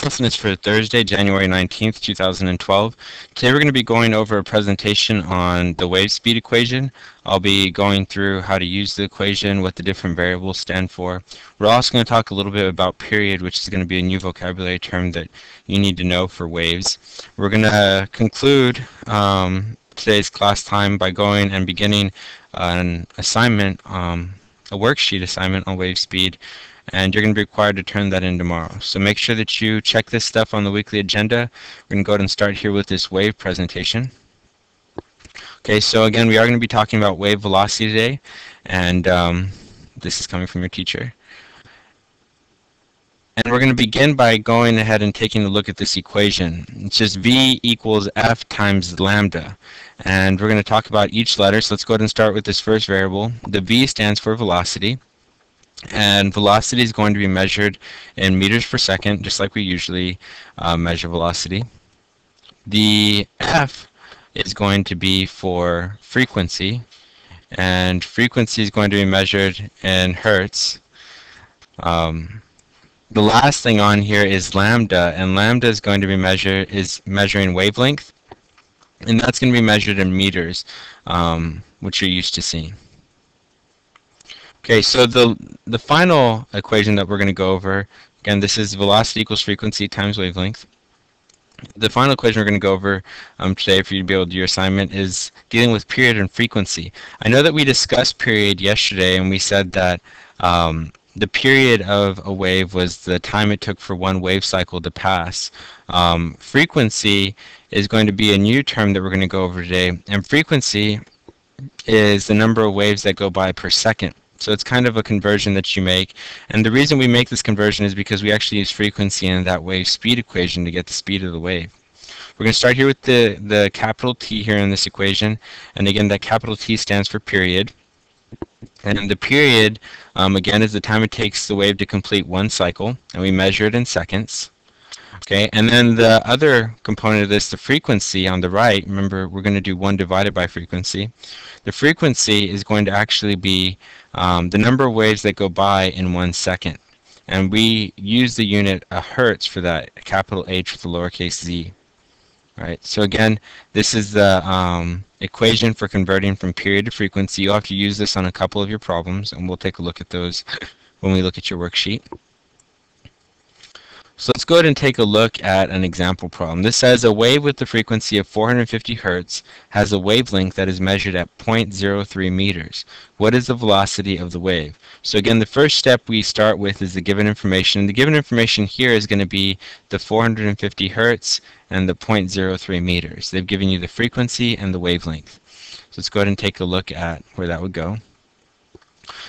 lesson is for Thursday, January 19th, 2012. Today we're going to be going over a presentation on the wave speed equation. I'll be going through how to use the equation, what the different variables stand for. We're also going to talk a little bit about period, which is going to be a new vocabulary term that you need to know for waves. We're going to conclude today's class time by going and beginning an assignment, a worksheet assignment on wave speed, and you're going to be required to turn that in tomorrow. So make sure that you check this stuff on the weekly agenda. We're going to go ahead and start here with this wave presentation. Okay, so again, we are going to be talking about wave velocity today, and this is coming from your teacher. And we're going to begin by going ahead and taking a look at this equation. It's just V equals F times lambda. And we're going to talk about each letter, so let's go ahead and start with this first variable. The V stands for velocity. And velocity is going to be measured in meters per second, just like we usually measure velocity. The F is going to be for frequency, and frequency is going to be measured in hertz. The last thing on here is lambda, and lambda is going to be measuring wavelength, and that's going to be measured in meters, which you're used to seeing. Okay, so the final equation that we're going to go over, again, this is velocity equals frequency times wavelength. The final equation we're going to go over today for you to be able to do your assignment is dealing with period and frequency. I know that we discussed period yesterday, and we said that the period of a wave was the time it took for one wave cycle to pass. Frequency is going to be a new term that we're going to go over today, and frequency is the number of waves that go by per second. So it's kind of a conversion that you make, and the reason we make this conversion is because we actually use frequency in that wave speed equation to get the speed of the wave. We're going to start here with the capital T here in this equation, and again that capital T stands for period. And the period, again, is the time it takes the wave to complete one cycle, and we measure it in seconds. Okay, and then the other component of this, the frequency on the right, remember we're going to do 1 divided by frequency. The frequency is going to actually be the number of waves that go by in 1 second. And we use the unit a hertz for that, a capital H with a lowercase z. All right, so again, this is the equation for converting from period to frequency. You'll have to use this on a couple of your problems, and we'll take a look at those when we look at your worksheet. So let's go ahead and take a look at an example problem. This says a wave with the frequency of 450 hertz has a wavelength that is measured at 0.03 meters. What is the velocity of the wave? So again, the first step we start with is the given information. The given information here is going to be the 450 hertz and the 0.03 meters. They've given you the frequency and the wavelength. So let's go ahead and take a look at where that would go.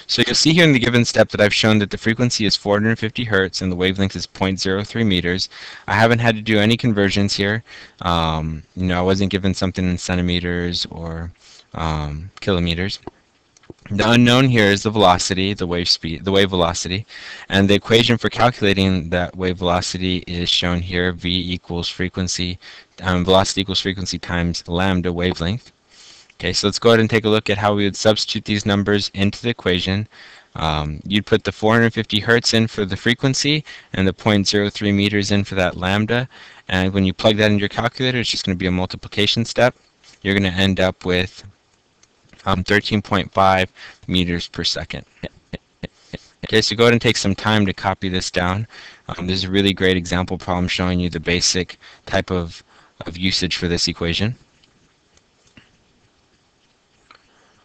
So you'll see here in the given step that I've shown that the frequency is 450 hertz and the wavelength is 0.03 meters. I haven't had to do any conversions here. I wasn't given something in centimeters or kilometers. The unknown here is the velocity, the wave speed, the wave velocity, and the equation for calculating that wave velocity is shown here. V equals frequency, velocity equals frequency times lambda wavelength. Okay, so let's go ahead and take a look at how we would substitute these numbers into the equation. You'd put the 450 hertz in for the frequency and the 0.03 meters in for that lambda. And when you plug that into your calculator, it's just going to be a multiplication step. You're going to end up with 13.5 meters per second. Okay, so go ahead and take some time to copy this down. This is a really great example problem showing you the basic type of usage for this equation.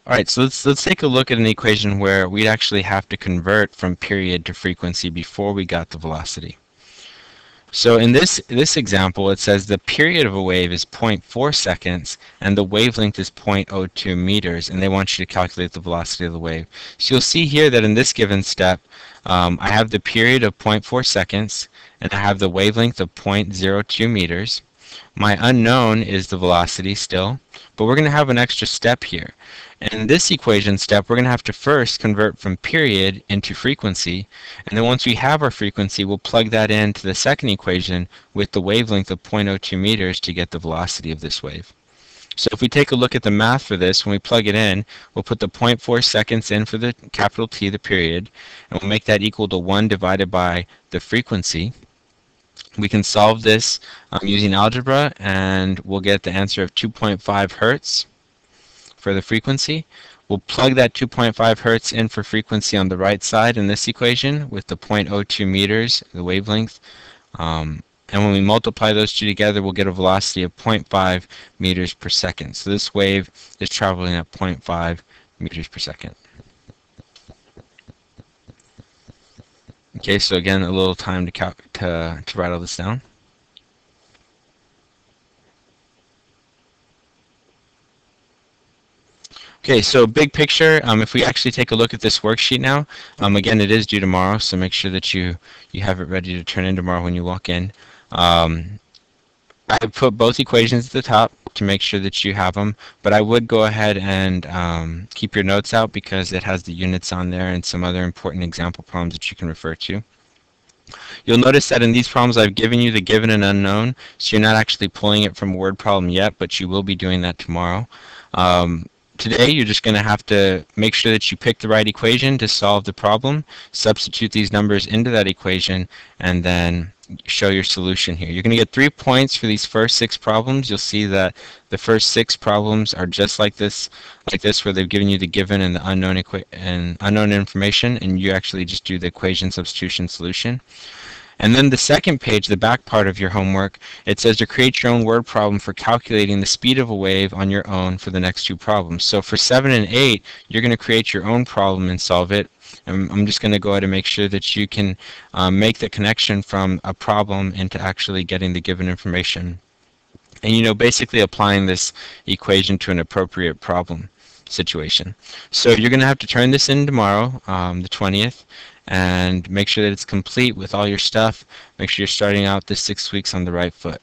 Alright, so let's take a look at an equation where we'd actually have to convert from period to frequency before we got the velocity. So in this example, it says the period of a wave is 0.4 seconds and the wavelength is 0.02 meters, and they want you to calculate the velocity of the wave. So you'll see here that in this given step, I have the period of 0.4 seconds and I have the wavelength of 0.02 meters. My unknown is the velocity still, but we're going to have an extra step here. And in this equation step, we're going to have to first convert from period into frequency, and then once we have our frequency, we'll plug that into the second equation with the wavelength of 0.02 meters to get the velocity of this wave. So if we take a look at the math for this, when we plug it in, we'll put the 0.4 seconds in for the capital T, the period, and we'll make that equal to 1 divided by the frequency. We can solve this using algebra, and we'll get the answer of 2.5 hertz for the frequency. We'll plug that 2.5 hertz in for frequency on the right side in this equation with the 0.02 meters, the wavelength. And when we multiply those two together, we'll get a velocity of 0.5 meters per second. So this wave is traveling at 0.5 meters per second. Okay, so again, a little time to write all this down. Okay, so big picture, if we actually take a look at this worksheet now, again, it is due tomorrow, so make sure that you have it ready to turn in tomorrow when you walk in. I put both equations at the top to make sure that you have them, but I would go ahead and keep your notes out because it has the units on there and some other important example problems that you can refer to. You'll notice that in these problems I've given you the given and unknown, so you're not actually pulling it from a word problem yet, but you will be doing that tomorrow. Today you're just going to have to make sure that you pick the right equation to solve the problem, substitute these numbers into that equation, and then show your solution here. You're going to get 3 points for these first 6 problems. You'll see that the first 6 problems are just like this where they've given you the given and the unknown information, and you actually just do the equation substitution solution. And then the second page, the back part of your homework, it says to create your own word problem for calculating the speed of a wave on your own for the next 2 problems. So for 7 and 8, you're going to create your own problem and solve it. And I'm just going to go ahead and make sure that you can make the connection from a problem into actually getting the given information. And basically applying this equation to an appropriate problem situation. So you're going to have to turn this in tomorrow, the 20th, and make sure that it's complete with all your stuff. Make sure you're starting out this 6 weeks on the right foot.